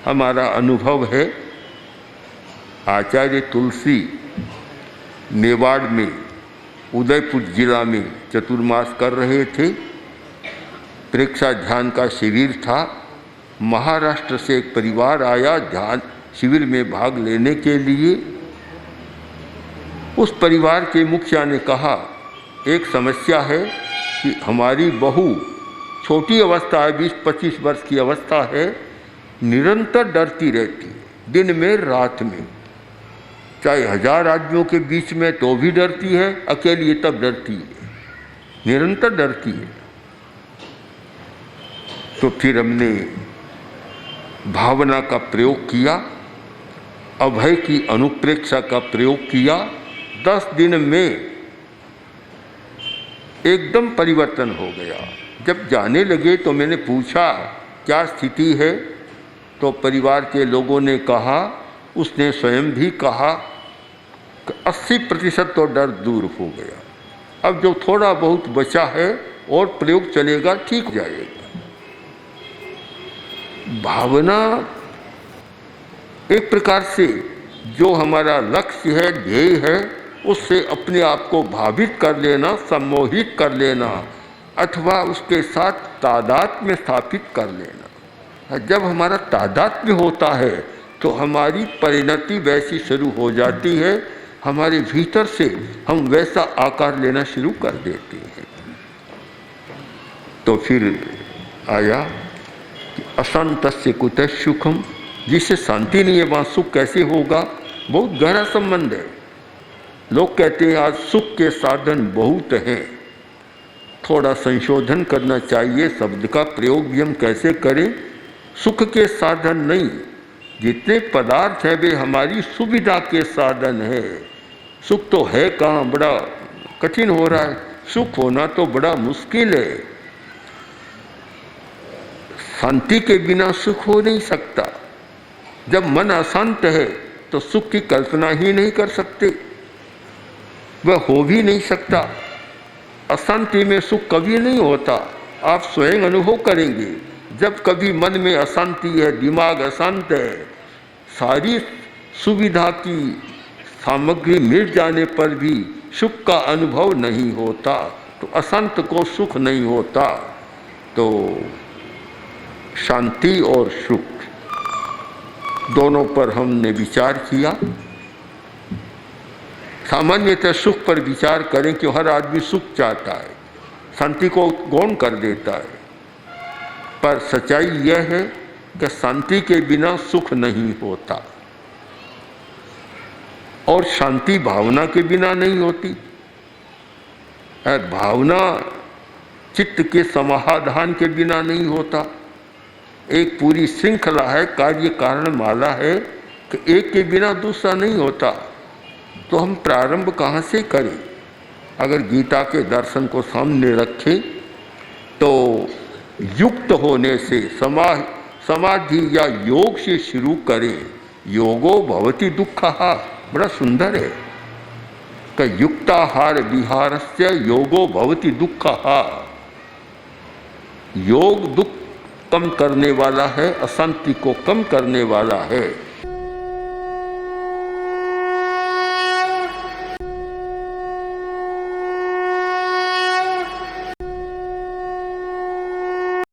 हमारा अनुभव है। आचार्य तुलसी मेवाड़ में, उदयपुर जिला में चतुर्मास कर रहे थे। प्रेक्षा ध्यान का शिविर था। महाराष्ट्र से एक परिवार आया ध्यान शिविर में भाग लेने के लिए। उस परिवार के मुखिया ने कहा, एक समस्या है कि हमारी बहू छोटी अवस्था है, 20-25 वर्ष की अवस्था है, निरंतर डरती रहती है, दिन में रात में, चाहे 1000 आदमियों के बीच में तो भी डरती है, अकेली तब डरती है, निरंतर डरती है। तो फिर हमने भावना का प्रयोग किया, अभय की अनुप्रेक्षा का प्रयोग किया। 10 दिन में एकदम परिवर्तन हो गया। जब जाने लगे तो मैंने पूछा क्या स्थिति है, तो परिवार के लोगों ने कहा, उसने स्वयं भी कहा कि 80% तो डर दूर हो गया। अब जो थोड़ा बहुत बचा है और प्रयोग चलेगा, ठीक हो जाएगा। भावना एक प्रकार से जो हमारा लक्ष्य है, ध्येय है, उससे अपने आप को भावित कर लेना, सम्मोहित कर लेना, अथवा उसके साथ तादात्म्य स्थापित कर लेना। जब हमारा तादात्म्य होता है तो हमारी परिणति वैसी शुरू हो जाती है, हमारे भीतर से हम वैसा आकार लेना शुरू कर देते हैं। तो फिर आया कि अशांतस्य कुतः सुखम, जिससे शांति नहीं है वहाँ सुख कैसे होगा। बहुत गहरा संबंध है। लोग कहते हैं आज सुख के साधन बहुत हैं, थोड़ा संशोधन करना चाहिए, शब्द का प्रयोग भी हम कैसे करें। सुख के साधन नहीं, जितने पदार्थ है वे हमारी सुविधा के साधन है। सुख तो है कहाँ, बड़ा कठिन हो रहा है, सुख होना तो बड़ा मुश्किल है। शांति के बिना सुख हो नहीं सकता। जब मन अशांत है तो सुख की कल्पना ही नहीं कर सकते, वह हो भी नहीं सकता। अशांति में सुख कभी नहीं होता। आप स्वयं अनुभव करेंगे, जब कभी मन में अशांति है, दिमाग अशांत है, सारी सुविधा की सामग्री मिल जाने पर भी सुख का अनुभव नहीं होता, तो अशांत को सुख नहीं होता। तो शांति और सुख दोनों पर हमने विचार किया। सामान्यतः सुख पर विचार करें कि हर आदमी सुख चाहता है, शांति को गौण कर देता है। पर सच्चाई यह है कि शांति के बिना सुख नहीं होता, और शांति भावना के बिना नहीं होती। भावना चित्त के समाधान के बिना नहीं होता। एक पूरी श्रृंखला है, कार्य कारण माला है कि एक के बिना दूसरा नहीं होता। तो हम प्रारंभ कहाँ से करें? अगर गीता के दर्शन को सामने रखें तो युक्त होने से, समाधि या योग से शुरू करें। योगो भवति दुःखः, बड़ा सुंदर है कि युक्ताहार विहारस्य योगो भवति दुःखः। योग दुख कम करने वाला है, अशांति को कम करने वाला है।